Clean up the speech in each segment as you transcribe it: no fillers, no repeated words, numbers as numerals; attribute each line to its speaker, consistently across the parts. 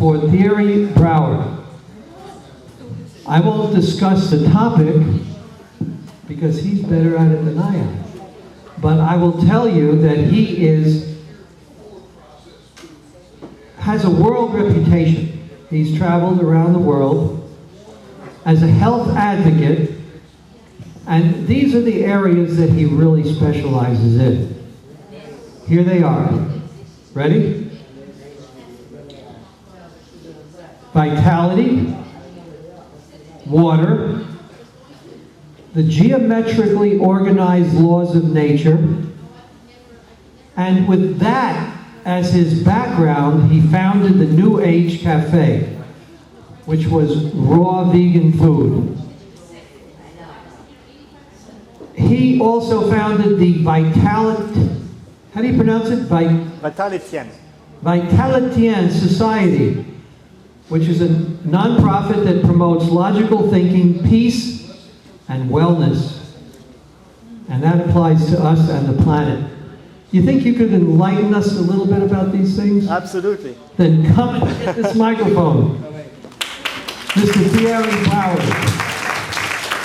Speaker 1: for Thierry Brouwers. I won't discuss the topic because he's better at it than I am. But I will tell you that he has a world reputation. He's traveled around the world as a health advocate, and these are the areas that he really specializes in. Here they are. Ready? Vitality, water, the geometrically organized laws of nature, and with that as his background, he founded the New Age Cafe, which was raw vegan food. He also founded the how do you pronounce it? Vitalitien Society, which is a nonprofit that promotes logical thinking, peace, and wellness. And that applies to us and the planet. You think you could enlighten us a little bit about these things?
Speaker 2: Absolutely.
Speaker 1: Then come and get this microphone. Mr. Thierry Brouwers.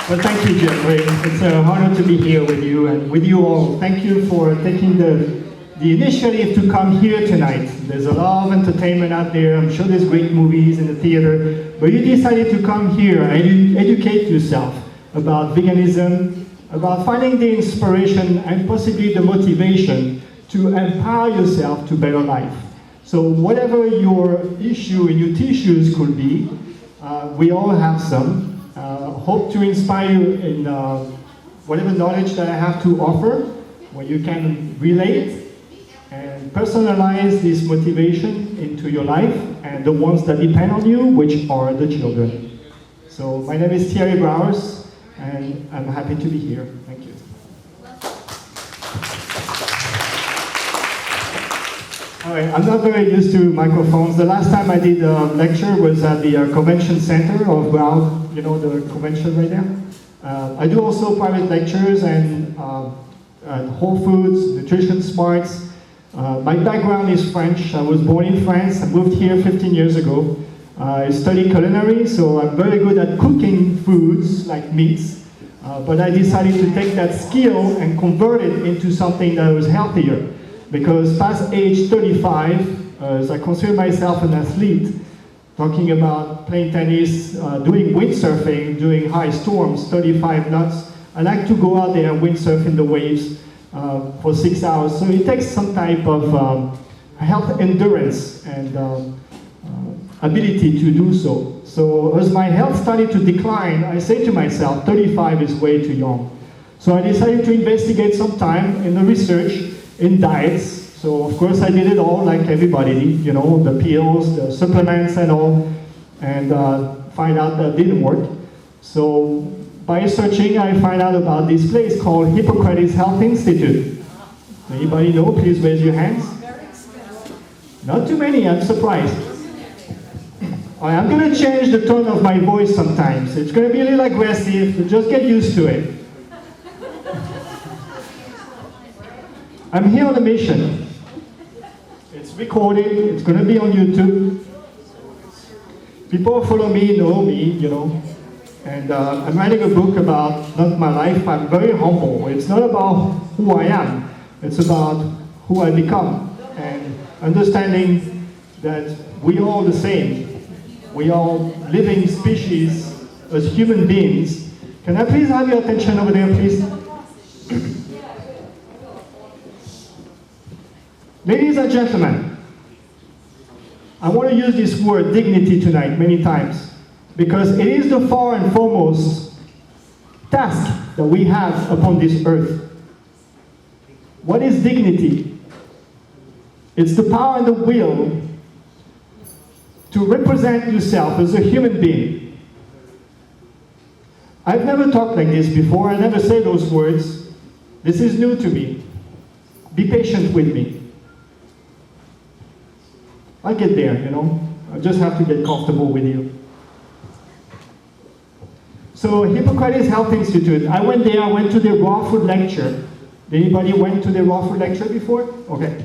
Speaker 3: Well, thank you, Jeffrey. It's an honor to be here with you and with you all. Thank you for taking the initiative to come here tonight. There's a lot of entertainment out there. I'm sure there's great movies in the theater, but you decided to come here and educate yourself about veganism, about finding the inspiration and possibly the motivation to empower yourself to better life. So whatever your issue and your tissues could be, we all have some. Hope to inspire you in whatever knowledge that I have to offer, where you can relate and personalize this motivation into your life and the ones that depend on you, which are the children. So my name is Thierry Brouwers, and I'm happy to be here. Thank you. All right, I'm not very used to microphones. The last time I did a lecture was at the convention center of Brown, you know, the convention right there. I do also private lectures and Whole Foods, Nutrition Smarts. My background is French. I was born in France. I moved here 15 years ago. I studied culinary, so I'm very good at cooking foods like meats. But I decided to take that skill and convert it into something that was healthier. Because past age 35, as I consider myself an athlete, talking about playing tennis, doing windsurfing, doing high storms, 35 knots, I like to go out there and windsurf in the waves for 6 hours. So it takes some type of health endurance and ability to do so. So as my health started to decline, I say to myself, 35 is way too young. So I decided to investigate some time in the research in diets. So of course I did it all like everybody did, you know, the pills, the supplements and all, and find out that didn't work. So by searching, I find out about this place called Hippocrates Health Institute. Anybody know? Please raise your hands. Not too many, I'm surprised. I'm going to change the tone of my voice sometimes. It's going to be a little aggressive, but just get used to it. I'm here on a mission. It's recorded, it's going to be on YouTube. People who follow me know me, you know. And I'm writing a book about not my life. I'm very humble. It's not about who I am. It's about who I become. And understanding that we are all the same. We are living species as human beings. Can I please have your attention over there, please? Ladies and gentlemen, I want to use this word dignity tonight many times. Because it is the far and foremost task that we have upon this earth. What is dignity? It's the power and the will to represent yourself as a human being. I've never talked like this before. I never say those words. This is new to me. Be patient with me. I'll get there, you know. I just have to get comfortable with you. So Hippocrates Health Institute, I went there, I went to the raw food lecture. Anybody went to the raw food lecture before? Okay.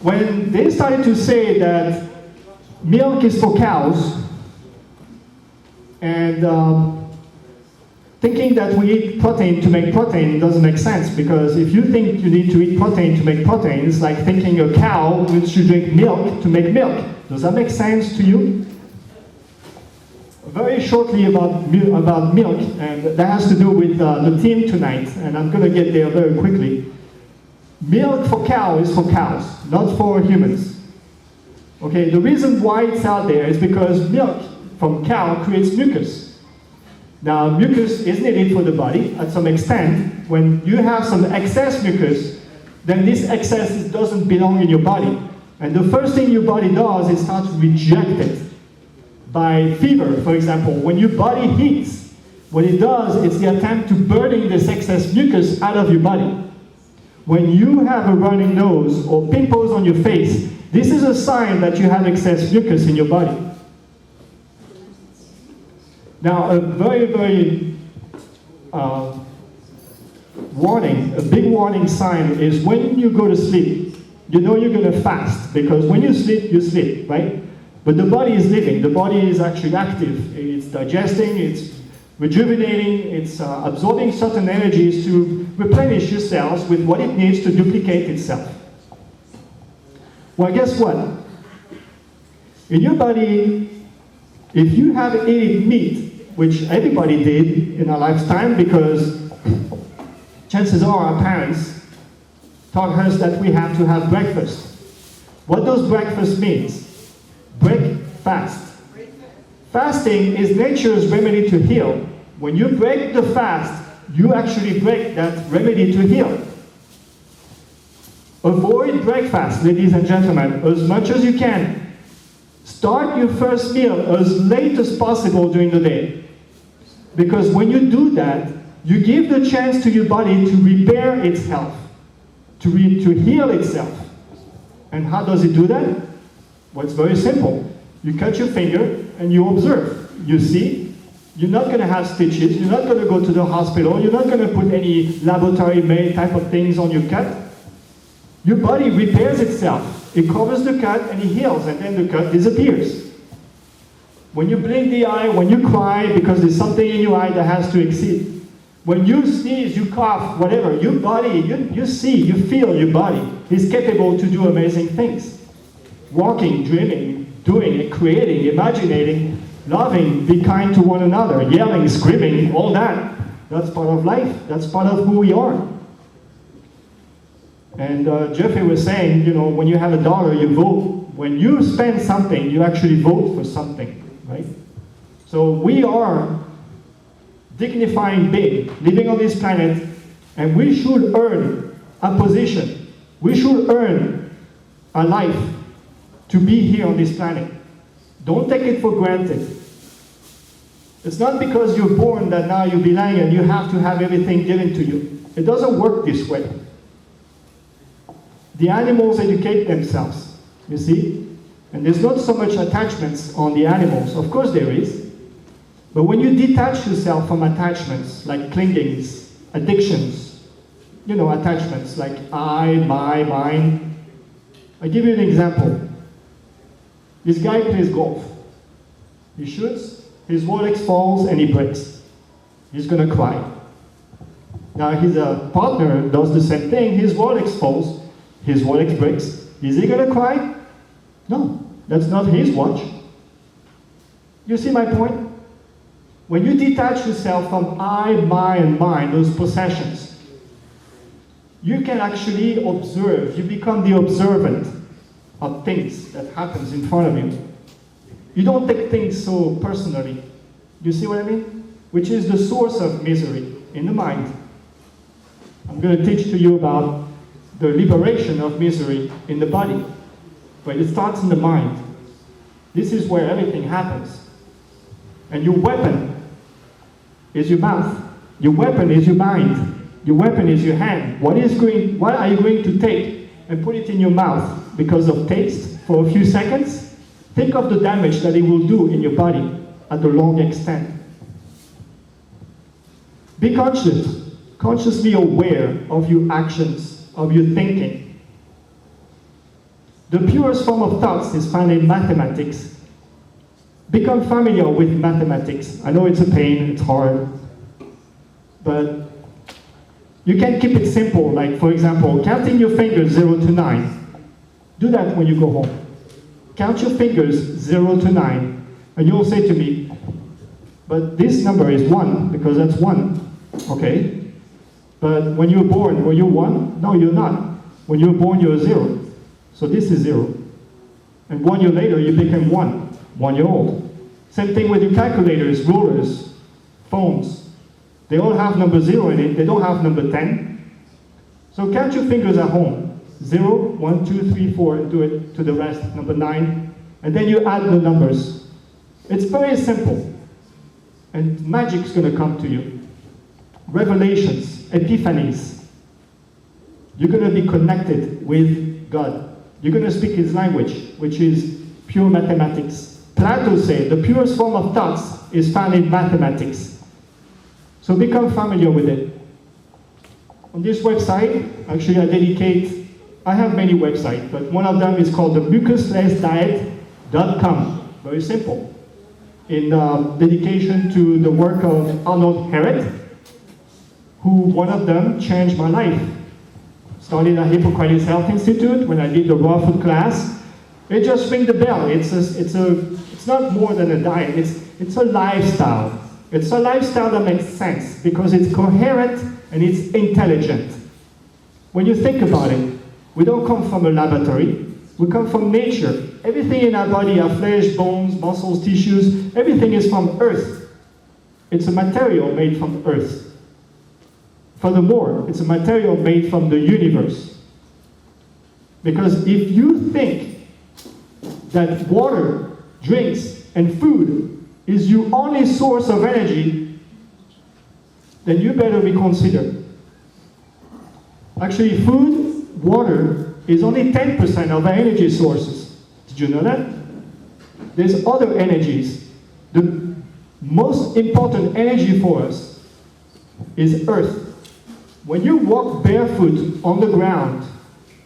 Speaker 3: When they started to say that milk is for cows, and thinking that we eat protein to make protein doesn't make sense, because if you think you need to eat protein to make protein, it's like thinking a cow needs to drink milk to make milk. Does that make sense to you? Very shortly about milk, and that has to do with the theme tonight, and I'm going to get there very quickly. Milk for cow is for cows, not for humans. Okay, the reason why it's out there is because milk from cow creates mucus. Now, mucus is needed for the body at some extent. When you have some excess mucus, then this excess doesn't belong in your body. And the first thing your body does is start to reject it. By fever, for example, when your body heats, what it does is the attempt to burning this excess mucus out of your body. When you have a running nose or pimples on your face, this is a sign that you have excess mucus in your body. Now, a very, very a big warning sign is when you go to sleep, you know you're going to fast, because when you sleep, right? But the body is living, the body is actually active, it's digesting, it's rejuvenating, it's absorbing certain energies to replenish your cells with what it needs to duplicate itself. Well, guess what? In your body, if you have eaten meat, which everybody did in our lifetime, because chances are our parents taught us that we have to have breakfast. What does breakfast mean? Break fast. Fasting is nature's remedy to heal. When you break the fast, you actually break that remedy to heal. Avoid breakfast, ladies and gentlemen, as much as you can. Start your first meal as late as possible during the day. Because when you do that, you give the chance to your body to repair its health, to heal itself. And how does it do that? Well, it's very simple. You cut your finger and you observe. You see, you're not going to have stitches, you're not going to go to the hospital, you're not going to put any laboratory-made type of things on your cut. Your body repairs itself. It covers the cut and it heals, and then the cut disappears. When you blink the eye, when you cry because there's something in your eye that has to exceed, when you sneeze, you cough, whatever, your body, you see, you feel your body is capable to do amazing things. Walking, dreaming, doing, creating, imagining, loving, be kind to one another, yelling, screaming, all that. That's part of life. That's part of who we are. And Jeffrey was saying, you know, when you have a dollar, you vote. When you spend something, you actually vote for something, right? So we are dignifying big, living on this planet, and we should earn a position. We should earn a life to be here on this planet. Don't take it for granted. It's not because you're born that now you belong and you have to have everything given to you. It doesn't work this way. The animals educate themselves, you see? And there's not so much attachments on the animals. Of course there is. But when you detach yourself from attachments, like clingings, addictions, you know, attachments like I, my, mine. I'll give you an example. This guy plays golf. He shoots, his Rolex falls, and he breaks. He's going to cry. Now his partner does the same thing. His Rolex falls, his Rolex breaks. Is he going to cry? No, that's not his watch. You see my point? When you detach yourself from I, my, and mine, those possessions, you can actually observe. You become the observant of things that happens in front of you. You don't take things so personally. You see what I mean? Which is the source of misery in the mind. I'm going to teach to you about the liberation of misery in the body. But it starts in the mind. This is where everything happens. And your weapon is your mouth. Your weapon is your mind. Your weapon is your hand. What are you going to take and put it in your mouth because of taste for a few seconds? Think of the damage that it will do in your body at the long extent. Be conscious, consciously aware of your actions, of your thinking. The purest form of thoughts is found in mathematics. Become familiar with mathematics. I know it's a pain, it's hard, but you can keep it simple, like for example, counting your fingers 0 to 9. Do that when you go home. Count your fingers 0 to 9, and you'll say to me, but this number is 1, because that's 1. Okay? But when you were born, were you 1? No, you're not. When you were born, you were 0. So this is 0. And 1 year later, you became 1 year old. Same thing with your calculators, rulers, phones. They all have number 0 in it. They don't have number 10. So count your fingers at home. 0, 1, 2, 3, 4, and do it to the rest, number 9. And then you add the numbers. It's very simple. And magic's going to come to you. Revelations, epiphanies. You're going to be connected with God. You're going to speak His language, which is pure mathematics. Plato said the purest form of thoughts is found in mathematics. So become familiar with it. On this website, actually I have many websites, but one of them is called the mucuslessdiet.com. Very simple. In dedication to the work of Arnold Herret, who one of them changed my life. Started at Hippocrates Health Institute when I did the raw food class. It just rings the bell. It's not more than a diet. It's a lifestyle. It's a lifestyle that makes sense because it's coherent and it's intelligent. When you think about it, we don't come from a laboratory. We come from nature. Everything in our body, our flesh, bones, muscles, tissues, everything is from Earth. It's a material made from Earth. Furthermore, it's a material made from the universe. Because if you think that water, drinks, and food is your only source of energy, then you better reconsider. Actually, food, water, is only 10% of our energy sources. Did you know that? There's other energies. The most important energy for us is Earth. When you walk barefoot on the ground,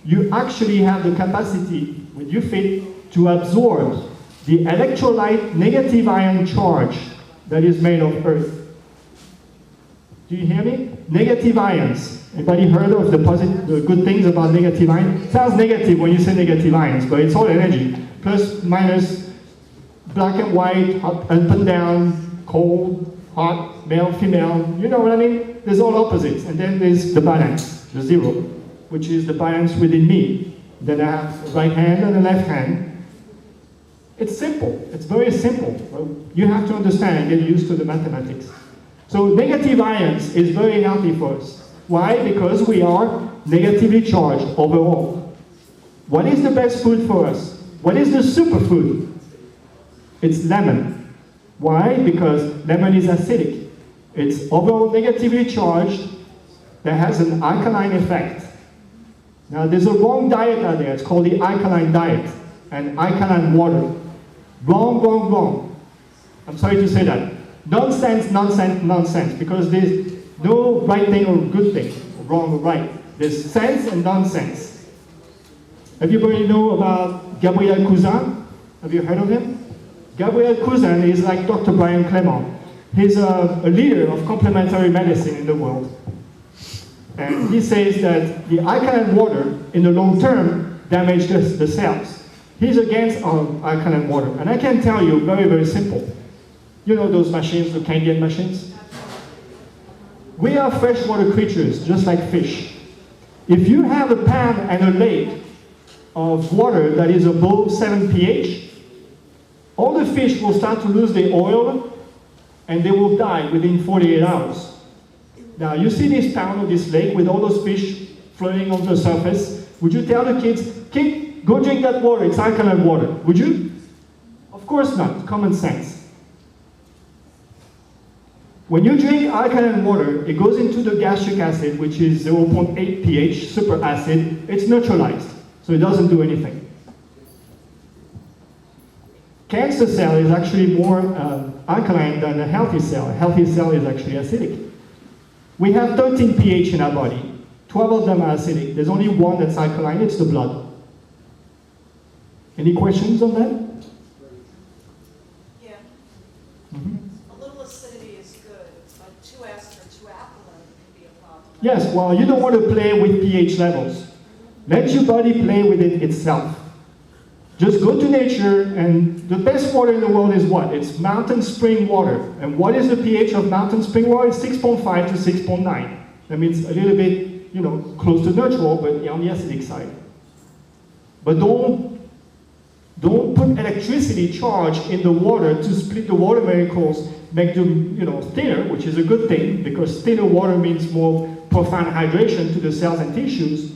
Speaker 3: you actually have the capacity, with your feet, to absorb the electrolyte negative ion charge that is made of Earth. Do you hear me? Negative ions. Anybody heard of the good things about negative ions? It sounds negative when you say negative ions, but it's all energy. Plus, minus, black and white, up and down, cold, hot, male, female. You know what I mean? There's all opposites. And then there's the balance, the zero, which is the balance within me. Then I have the right hand and the left hand. It's simple. It's very simple. You have to understand and get used to the mathematics. So negative ions is very healthy for us. Why? Because we are negatively charged overall. What is the best food for us? What is the superfood? It's lemon. Why? Because lemon is acidic. It's overall negatively charged that has an alkaline effect. Now there's a wrong diet out there. It's called the alkaline diet and alkaline water. Wrong, wrong, wrong. I'm sorry to say that. Nonsense, nonsense, nonsense. Because there's no right thing or good thing, or wrong or right. There's sense and nonsense. Everybody know about Gabriel Cousin? Have you heard of him? Gabriel Cousin is like Dr. Brian Clement. He's a leader of complementary medicine in the world. And he says that the alkaline water, in the long term, damages the cells. He's against alkaline water. And I can tell you, very, very simple. You know those machines, the Canadian machines? We are freshwater creatures, just like fish. If you have a pan and a lake of water that is above 7 pH, all the fish will start to lose their oil and they will die within 48 hours. Now, you see this town or this lake with all those fish floating on the surface. Would you tell the kids, kid, go drink that water, it's alkaline water? Would you? Of course not, common sense. When you drink alkaline water, it goes into the gastric acid, which is 0.8 pH, super acid. It's neutralized, so it doesn't do anything. Cancer cell is actually more alkaline than a healthy cell. A healthy cell is actually acidic. We have 13 pH in our body. 12 of them are acidic. There's only one that's alkaline, it's the blood. Any questions on that?
Speaker 2: Yeah.
Speaker 3: Mhm.
Speaker 2: A little acidity is good, but too acid or too alkaline can be a problem.
Speaker 3: Yes, well, you don't want to play with pH levels. Let your body play with it itself. Just go to nature, and the best water in the world is what? It's mountain spring water. And what is the pH of mountain spring water? It's 6.5 to 6.9. That means a little bit, close to neutral, but on the acidic side. But don't put electricity charge in the water to split the water molecules, make them, thinner, which is a good thing, because thinner water means more profound hydration to the cells and tissues.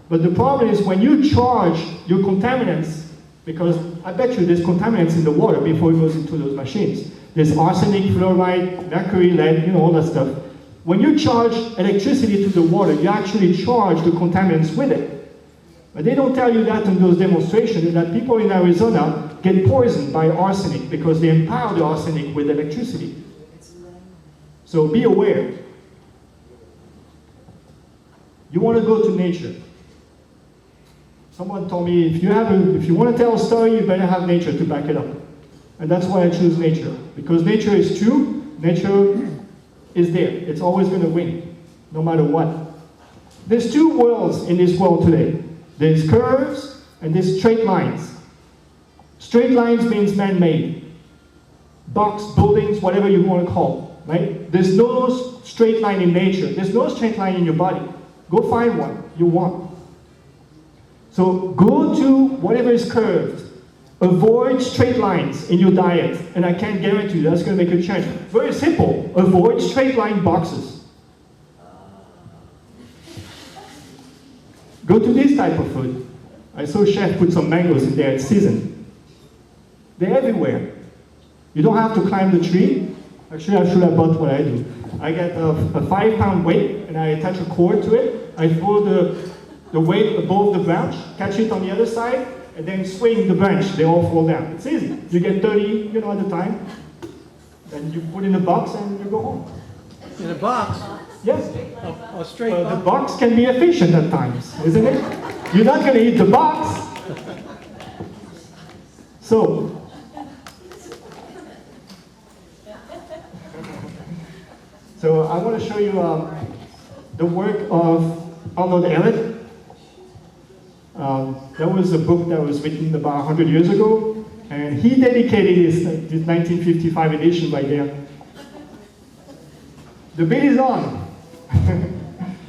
Speaker 3: But the problem is when you charge your contaminants, because I bet you there's contaminants in the water before it goes into those machines. There's arsenic, fluoride, mercury, lead, all that stuff. When you charge electricity to the water, you actually charge the contaminants with it. But they don't tell you that in those demonstrations, that people in Arizona get poisoned by arsenic because they empower the arsenic with electricity. So be aware. You want to go to nature. Someone told me, if you want to tell a story, you better have nature to back it up. And that's why I choose nature. Because nature is true, nature is there. It's always going to win, no matter what. There's two worlds in this world today. There's curves and there's straight lines. Straight lines means man-made. Box, buildings, whatever you want to call, right? There's no straight line in nature. There's no straight line in your body. Go find one you want. So go to whatever is curved. Avoid straight lines in your diet, and I can't guarantee you that's going to make a change. Very simple. Avoid straight line boxes. Go to this type of food. I saw a chef put some mangoes in there. It's seasoned. They're everywhere. You don't have to climb the tree. Actually, I should have bought what I do. I get a 5-pound weight, and I attach a cord to it. I throw the weight above the branch, catch it on the other side, and then swing the branch. They all fall down. It's easy. You get 30, at a time. Then you put in a box and you go home.
Speaker 1: In a box?
Speaker 3: Yes.
Speaker 1: A straight
Speaker 3: The box can be efficient at times, isn't it? You're not going to eat the box. So, I want to show you the work of Arnold Ehret. That was a book that was written about 100 years ago, and he dedicated his 1955 edition right there. The beat is on.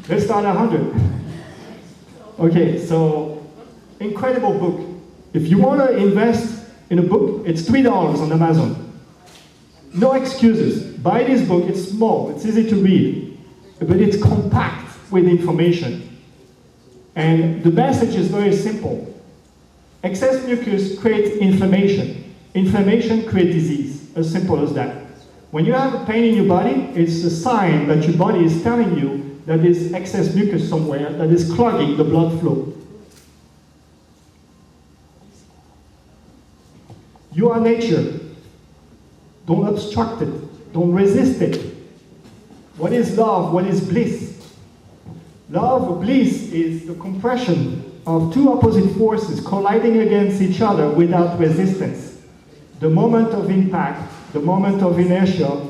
Speaker 3: Let's start at 100. Okay, so incredible book. If you want to invest in a book, it's $3 on Amazon. No excuses. Buy this book. It's small. It's easy to read, but it's compact with information. And the message is very simple. Excess mucus creates inflammation. Inflammation creates disease. As simple as that. When you have a pain in your body, it's a sign that your body is telling you that there's excess mucus somewhere that is clogging the blood flow. You are nature. Don't obstruct it. Don't resist it. What is love? What is bliss? Love or bliss is the compression of two opposite forces colliding against each other without resistance. The moment of impact, the moment of inertia,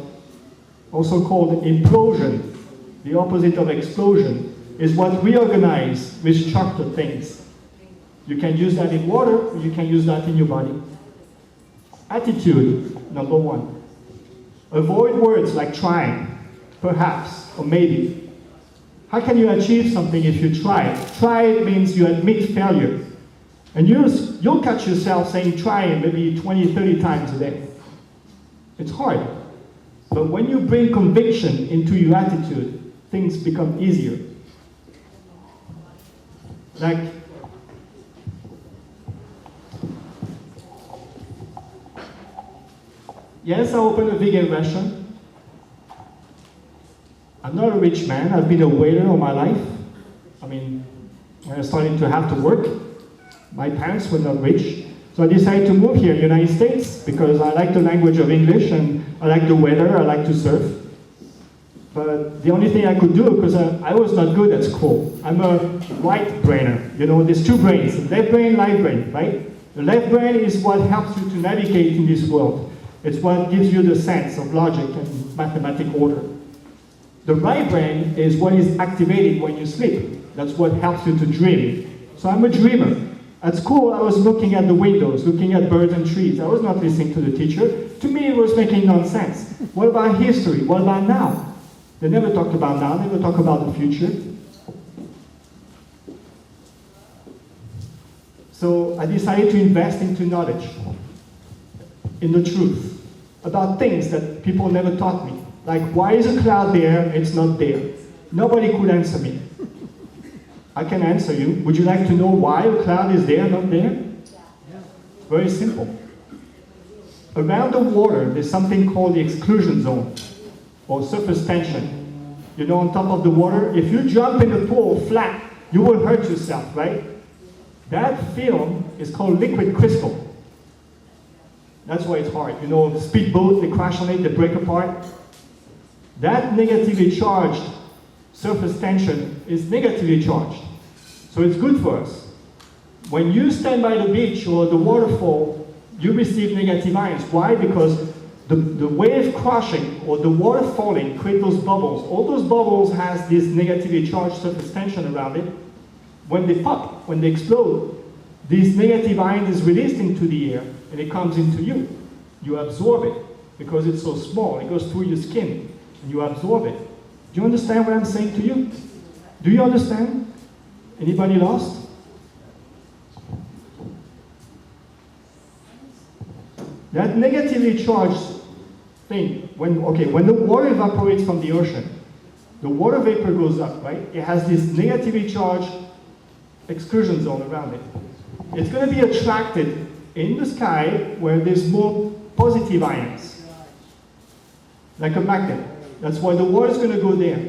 Speaker 3: also called implosion, the opposite of explosion, is what reorganize restructured things. You can use that in water, or you can use that in your body. Attitude, number one. Avoid words like trying, perhaps, or maybe. How can you achieve something if you try? Try means you admit failure. And you'll catch yourself saying try maybe 20, 30 times a day. It's hard. But when you bring conviction into your attitude, things become easier. Like, yes, I opened a vegan restaurant. I'm not a rich man. I've been a waiter all my life. I mean, when I started to have to work, my parents were not rich. So I decided to move here in the United States because I like the language of English and I like the weather, I like to surf. But the only thing I could do, because I was not good at school, I'm a right brainer. There's two brains, left brain, right brain, right? The left brain is what helps you to navigate in this world. It's what gives you the sense of logic and mathematical order. The right brain is what is activated when you sleep. That's what helps you to dream. So I'm a dreamer. At school, I was looking at the windows, looking at birds and trees. I was not listening to the teacher. To me, it was making nonsense. What about history? What about now? They never talked about now, they never talk about the future. So I decided to invest into knowledge, in the truth, about things that people never taught me. Like, why is a cloud there? It's not there. Nobody could answer me. I can answer you. Would you like to know why a cloud is there, not there? Very simple. Around the water, there's something called the exclusion zone, or surface tension. You know, on top of the water, if you jump in the pool flat, you will hurt yourself, right? That film is called liquid crystal. That's why it's hard. You know, the speedboat, they crash on it, they break apart. That negatively charged surface tension is negatively charged. So it's good for us. When you stand by the beach or the waterfall, you receive negative ions. Why? Because the wave crashing or the water falling create those bubbles. All those bubbles has this negatively charged surface tension around it. When they pop, when they explode, this negative ion is released into the air and it comes into you. You absorb it because it's so small. It goes through your skin and you absorb it. Do you understand what I'm saying to you? Do you understand? Anybody lost? That negatively charged thing, when the water evaporates from the ocean, the water vapor goes up, right? It has this negatively charged exclusion zone around it. It's going to be attracted in the sky where there's more positive ions, like a magnet. That's why the water is going to go there.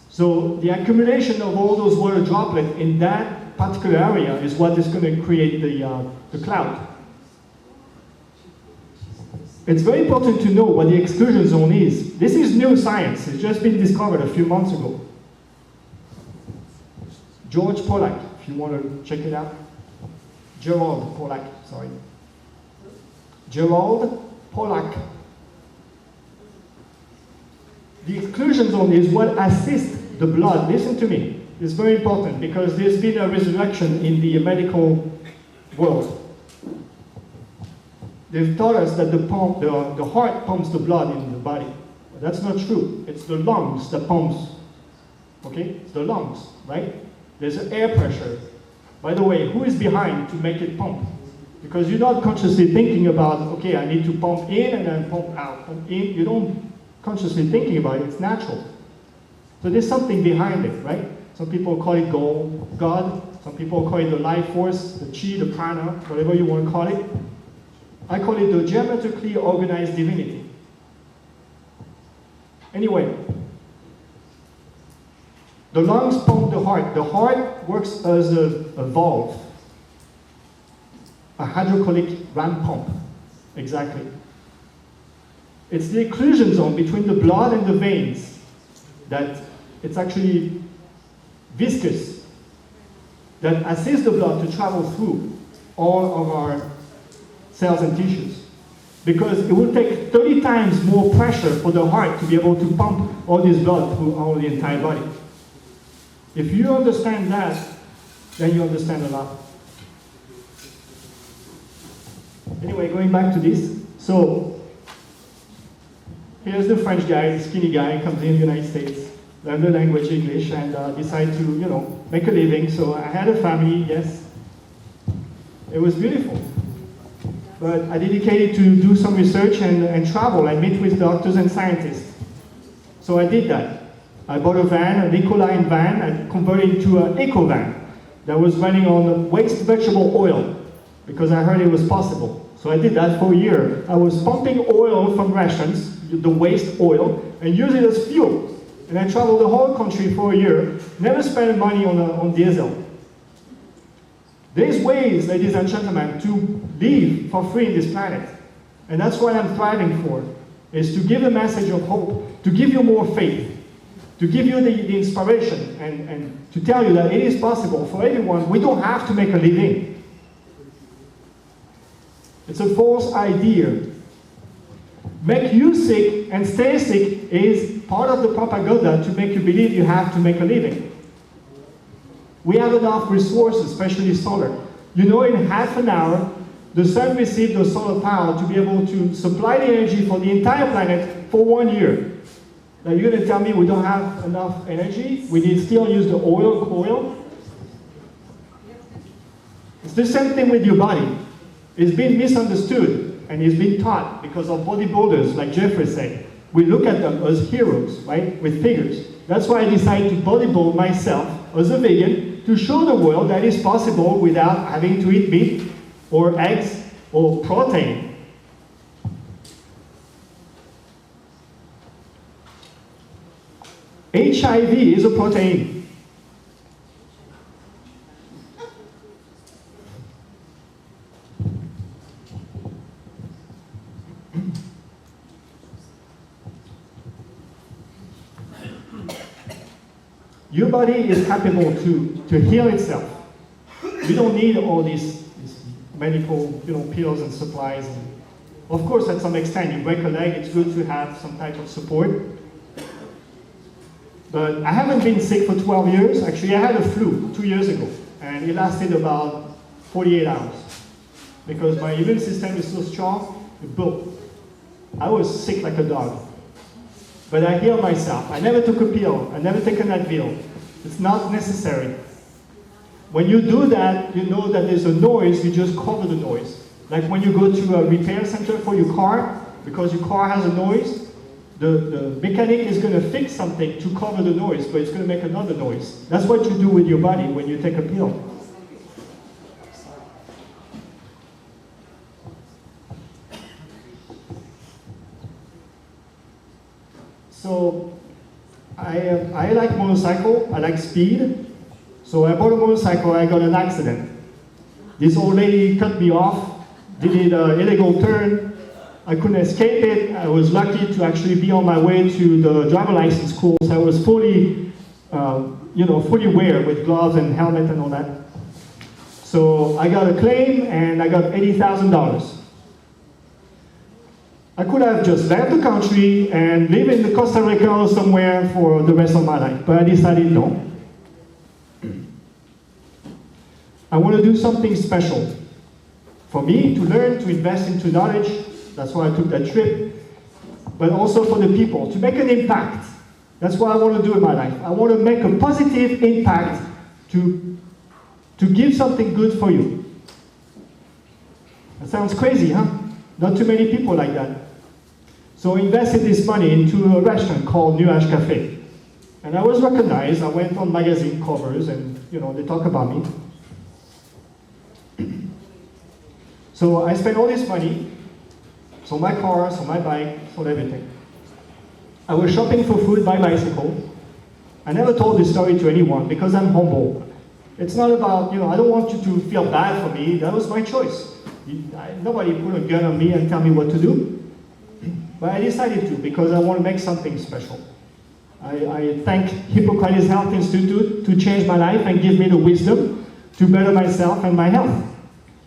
Speaker 3: So the accumulation of all those water droplets in that particular area is what is going to create the cloud. It's very important to know what the exclusion zone is. This is new science. It's just been discovered a few months ago. George Pollack, if you want to check it out. Gerald Pollack, sorry. Gerald Pollack. The exclusion zone is what assists the blood. Listen to me. It's very important because there's been a resurrection in the medical world. They've taught us that the heart pumps the blood in the body. But that's not true. It's the lungs that pumps. Okay? It's the lungs, right? There's air pressure. By the way, who is behind to make it pump? Because you're not consciously thinking about, okay, I need to pump in and then pump out, pump in. You don't consciously thinking about it. It's natural. So there's something behind it, right? Some people call it God. Some people call it the life force, the chi, the prana, whatever you want to call it. I call it the geometrically organized divinity. Anyway, the lungs pump the heart. The heart works as a valve, a hydraulic ram pump, exactly. It's the occlusion zone between the blood and the veins that it's actually viscous, that assists the blood to travel through all of our cells and tissues. Because it will take 30 times more pressure for the heart to be able to pump all this blood through all the entire body. If you understand that, then you understand a lot. Anyway, going back to this. So, here's the French guy, the skinny guy, comes in the United States, learn the language English, and decide to, make a living. So I had a family, yes. It was beautiful. But I dedicated to do some research and travel and meet with doctors and scientists. So I did that. I bought a van, an eco-line van, and converted it to an eco-van that was running on waste vegetable oil because I heard it was possible. So I did that for a year. I was pumping oil from rations, the waste oil, and use it as fuel. And I traveled the whole country for a year, never spent money on diesel. There's ways, ladies and gentlemen, to live for free in this planet. And that's what I'm thriving for, is to give a message of hope, to give you more faith, to give you the inspiration, and to tell you that it is possible for everyone. We don't have to make a living. It's a false idea. Make you sick and stay sick is part of the propaganda to make you believe you have to make a living. We have enough resources, especially solar. You know, in half an hour, the sun receives the solar power to be able to supply the energy for the entire planet for 1 year. Now you're going to tell me we don't have enough energy? We need still use the oil, coal? It's the same thing with your body. It's been misunderstood and it's been taught because of bodybuilders, like Jeffrey said. We look at them as heroes, right, with figures. That's why I decided to bodybuild myself as a vegan to show the world that it's possible without having to eat meat or eggs or protein. HIV is a protein. Your body is capable to heal itself. You don't need all these medical, pills and supplies. And of course, at some extent, you break a leg, it's good to have some type of support. But I haven't been sick for 12 years. Actually, I had a flu 2 years ago, and it lasted about 48 hours. Because my immune system is so strong, boom. I was sick like a dog. But I healed myself. I never took a pill. I never taken that pill. It's not necessary. When you do that, you know that there's a noise, you just cover the noise. Like when you go to a repair center for your car, because your car has a noise, the mechanic is going to fix something to cover the noise, but it's going to make another noise. That's what you do with your body when you take a pill. So, I like motorcycle, I like speed. So I bought a motorcycle, I got an accident. This old lady cut me off, did an illegal turn. I couldn't escape it. I was lucky to actually be on my way to the driver license course. I was fully aware with gloves and helmet and all that. So I got a claim and I got $80,000. I could have just left the country and live in the Costa Rica or somewhere for the rest of my life, but I decided no. I want to do something special. For me, to learn, to invest into knowledge, that's why I took that trip, but also for the people, to make an impact. That's what I want to do in my life. I want to make a positive impact to give something good for you. That sounds crazy, huh? Not too many people like that. So I invested this money into a restaurant called Nuage Cafe. And I was recognized. I went on magazine covers and, they talk about me. So I spent all this money, so my car, so my bike, so everything. I was shopping for food by bicycle. I never told this story to anyone because I'm humble. It's not about, I don't want you to feel bad for me. That was my choice. Nobody put a gun on me and tell me what to do. But I decided to because I want to make something special. I thank Hippocrates Health Institute to change my life and give me the wisdom to better myself and my health.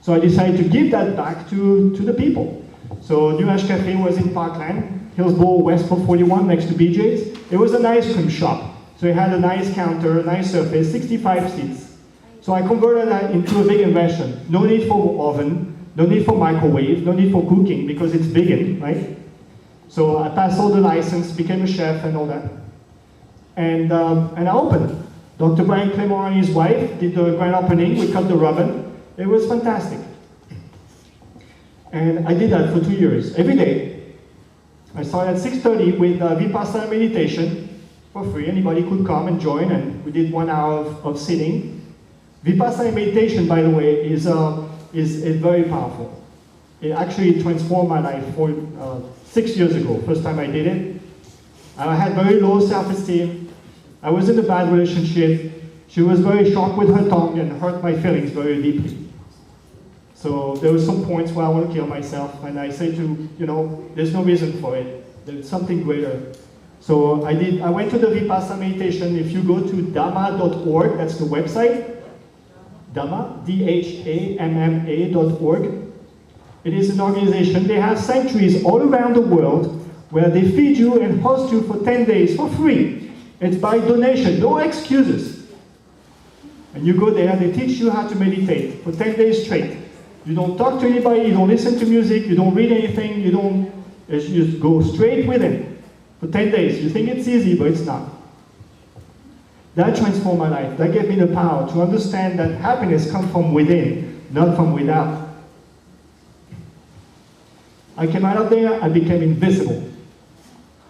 Speaker 3: So I decided to give that back to the people. So Nuage Cafe was in Parkland, Hillsborough, West 441, next to BJ's. It was an ice cream shop. So it had a nice counter, a nice surface, 65 seats. So I converted that into a vegan restaurant. No need for oven, no need for microwave, no need for cooking because it's vegan, right? So I passed all the license, became a chef and all that. And I opened. Dr. Brian Clement and his wife did the grand opening. We cut the ribbon. It was fantastic. And I did that for 2 years, every day. I started at 6:30 with Vipassana meditation for free. Anybody could come and join, and we did 1 hour of sitting. Vipassana meditation, by the way, is very powerful. It actually transformed my life 6 years ago, first time I did it. I had very low self-esteem. I was in a bad relationship. She was very sharp with her tongue and hurt my feelings very deeply. So there were some points where I want to kill myself, and I say to, there's no reason for it. There's something greater. So I went to the Vipassana meditation. If you go to dhamma.org, that's the website, Dhamma, DHAMMA.org. It is an organization. They have sanctuaries all around the world where they feed you and host you for 10 days for free. It's by donation, no excuses. And you go there, they teach you how to meditate for 10 days straight. You don't talk to anybody, you don't listen to music, you don't read anything, you just go straight with it for 10 days. You think it's easy, but it's not. That transformed my life. That gave me the power to understand that happiness comes from within, not from without. I came out of there, I became invisible.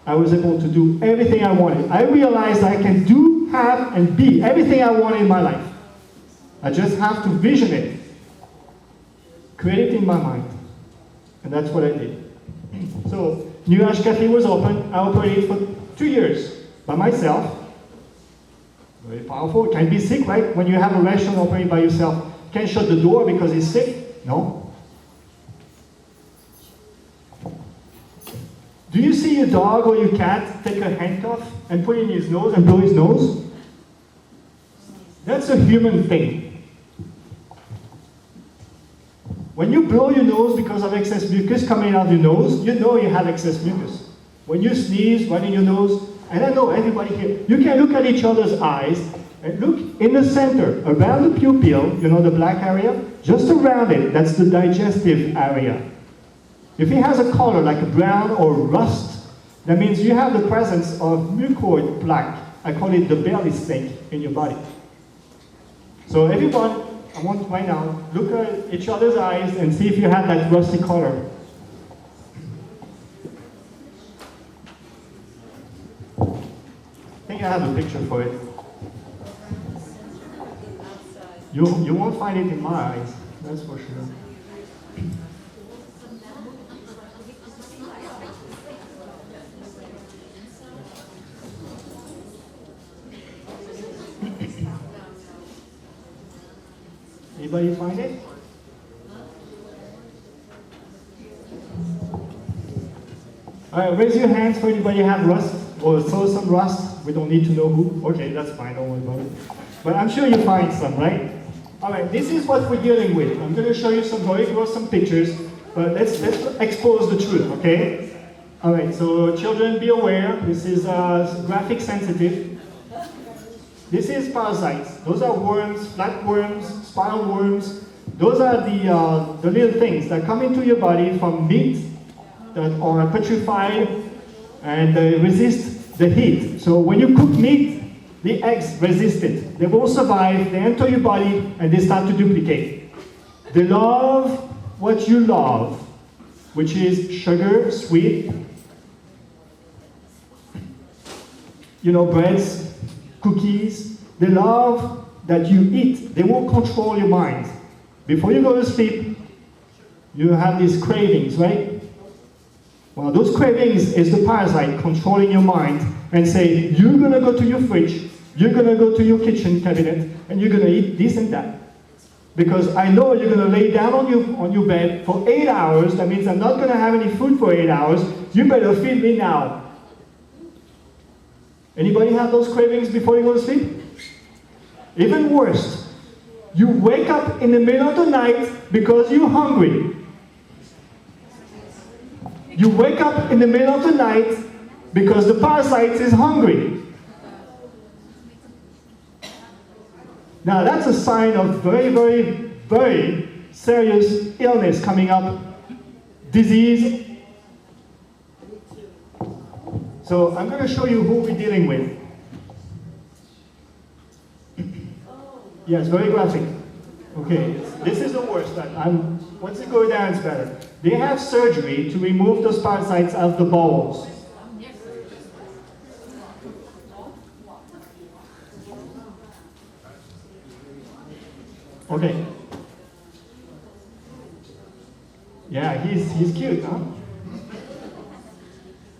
Speaker 3: I was able to do everything I wanted. I realized I can do, have, and be everything I wanted in my life. I just have to vision it, create it in my mind. And that's what I did. So, New Age Cafe was open. I operated for 2 years by myself. Very powerful. Can't be sick, right? When you have a restaurant operating by yourself, you can't shut the door because he's sick. No. Do you see your dog or your cat take a handcuff and put it in his nose and blow his nose? That's a human thing. When you blow your nose because of excess mucus coming out of your nose, you know you have excess mucus. When you sneeze, running your nose, and I know everybody here, you can look at each other's eyes and look in the center, around the pupil, you know the black area? Just around it, that's the digestive area. If it has a color like a brown or rust, that means you have the presence of mucoid plaque. I call it the belly snake in your body. So everyone, I want right now, look at each other's eyes and see if you have that rusty color. I think I have a picture for it. You won't find it in my eyes, that's for sure. Anybody find it? All right, raise your hands for anybody have rust or saw some rust. We don't need to know who. Okay, that's fine, don't worry about it. But I'm sure you find some, right? All right, this is what we're dealing with. I'm going to show you some very some pictures, but let's expose the truth, okay? All right, so children, be aware. This is graphic sensitive. This is parasites. Those are worms, flatworms, spiral worms. Those are the little things that come into your body from meat that are petrified and they resist the heat. So when you cook meat, the eggs resist it. They will survive, they enter your body, and they start to duplicate. They love what you love, which is sugar, sweet, you know, breads, cookies. They love that you eat. They will control your mind. Before you go to sleep, you have these cravings, right? Well, those cravings is the parasite controlling your mind and say, you're going to go to your fridge, you're going to go to your kitchen cabinet, and you're going to eat this and that. Because I know you're going to lay down on your bed for 8 hours. That means I'm not going to have any food for 8 hours. You better feed me now. Anybody have those cravings before you go to sleep? Even worse, you wake up in the middle of the night because you're hungry. You wake up in the middle of the night because the parasite is hungry. Now that's a sign of very, very, very serious illness coming up, disease. So I'm going to show you who we're dealing with. Yes, very graphic. Okay, this is the worst. Once it goes down, it's better. They have surgery to remove those parasites out of the bowels. Okay. Yeah, he's cute, huh?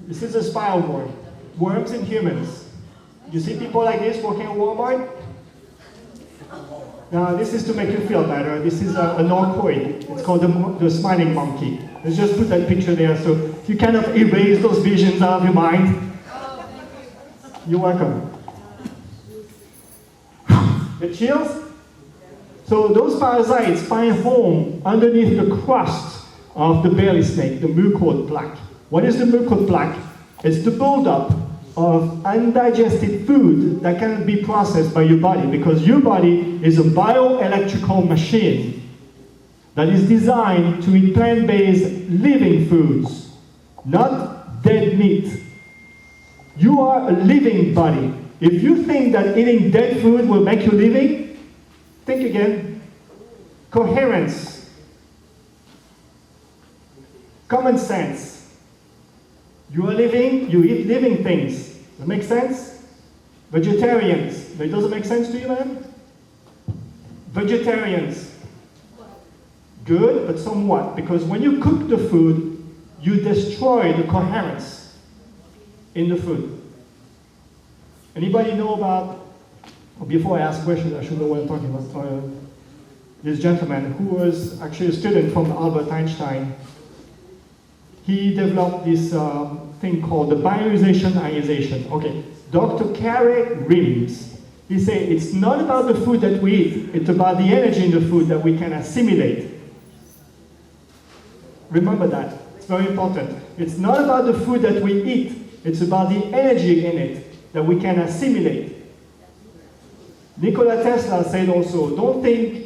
Speaker 3: This is a spiral worm. Worms in humans. You see people like this working at Walmart? Now, this is to make you feel better. This is a norcoid. It's called the smiling monkey. Let's just put that picture there so you kind of erase those visions out of your mind. You're welcome. The chills? So those parasites find home underneath the crust of the belly snake, the mucoid plaque. What is the mucoid plaque? It's the buildup of undigested food that cannot be processed by your body, because your body is a bioelectrical machine that is designed to eat plant-based living foods, not dead meat. You are a living body. If you think that eating dead food will make you living, think again. Coherence. Common sense. You are living, you eat living things. Does that make sense? Vegetarians. That doesn't make sense to you, man? Vegetarians. Good, but somewhat. Because when you cook the food, you destroy the coherence in the food. Anybody know about, before I ask questions, I should know what I'm talking about. This gentleman who was actually a student from Albert Einstein, he developed this thing called the bioization ionization. Okay, Dr. Carey Rims, he said it's not about the food that we eat, it's about the energy in the food that we can assimilate. Remember that, it's very important. It's not about the food that we eat, it's about the energy in it that we can assimilate. Nikola Tesla said also, don't think,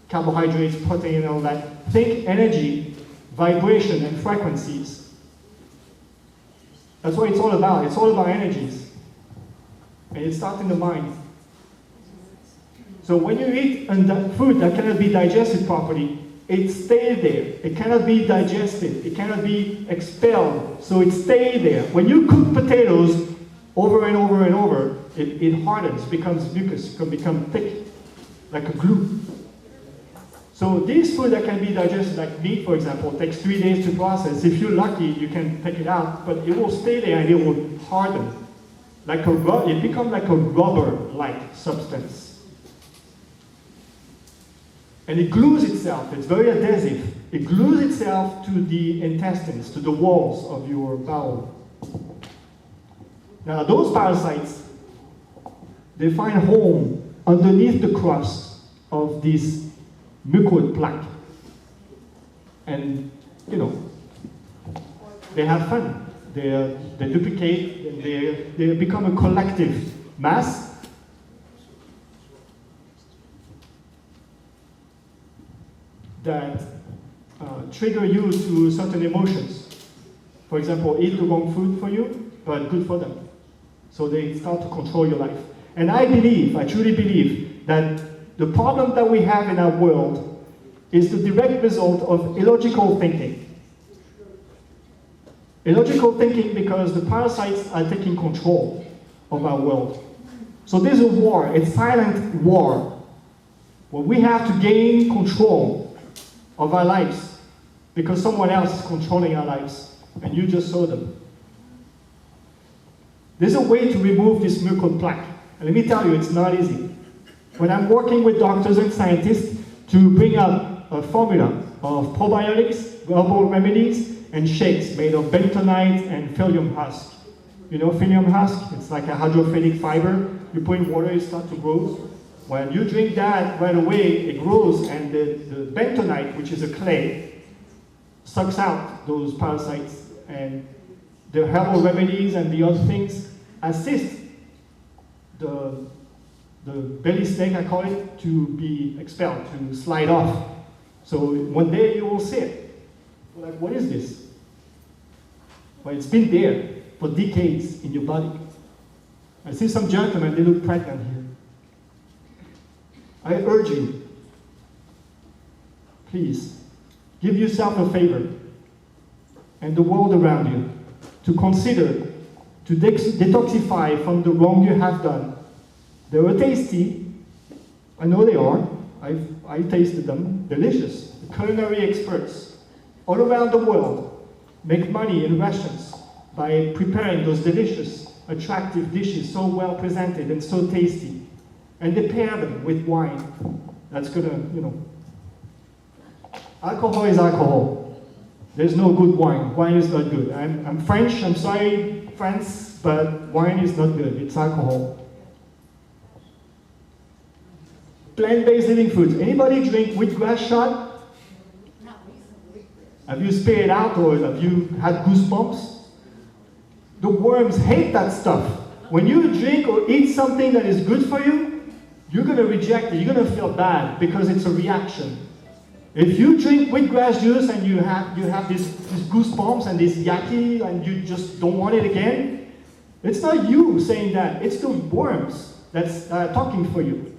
Speaker 3: carbohydrates, protein, and all that. Think energy, vibration, and frequencies. That's what it's all about. It's all about energies. And it starts in the mind. So when you eat food that cannot be digested properly, it stays there. It cannot be digested. It cannot be expelled. So it stays there. When you cook potatoes over and over and over, it hardens, becomes mucus, can become thick, like a glue. So this food that can be digested, like meat, for example, takes 3 days to process. If you're lucky, you can take it out, but it will stay there and it will harden. It becomes like a rubber-like substance. And it glues itself, it's very adhesive. It glues itself to the intestines, to the walls of your bowel. Now those parasites, they find home underneath the crust of this mucoid plaque. And, they have fun. They duplicate, and they become a collective mass. That trigger you to certain emotions. For example, eat the wrong food for you, but good for them. So they start to control your life. And I truly believe, that the problem that we have in our world is the direct result of illogical thinking. Illogical thinking because the parasites are taking control of our world. So there's a war, a silent war, where we have to gain control of our lives because someone else is controlling our lives, and you just saw them. There's a way to remove this mucoid plaque. And let me tell you, it's not easy. When I'm working with doctors and scientists to bring up a formula of probiotics, herbal remedies, and shakes made of bentonite and psyllium husk. You know psyllium husk? It's like a hydrophilic fiber. You put in water, it starts to grow. When you drink that, right away, it grows, and the bentonite, which is a clay, sucks out those parasites. And the herbal remedies and the other things assist the belly snake, I call it, to be expelled, to slide off. So one day you will see it. You're like, what is this? Well, it's been there for decades in your body. I see some gentlemen, they look pregnant here. I urge you, please, give yourself a favor and the world around you to consider to detoxify from the wrong you have done. They were tasty. I know they are. I tasted them. Delicious. The culinary experts all around the world make money in restaurants by preparing those delicious, attractive dishes so well presented and so tasty. And they pair them with wine. That's gonna, alcohol is alcohol. There's no good wine. Wine is not good. I'm French, I'm sorry, France, but wine is not good. It's alcohol. Plant-based living foods. Anybody drink wheatgrass shot? Have you spit it out or have you had goosebumps? The worms hate that stuff. When you drink or eat something that is good for you, you're going to reject it. You're going to feel bad because it's a reaction. If you drink wheatgrass juice and you have these goosebumps and this yucky and you just don't want it again, it's not you saying that. It's the worms that's talking for you.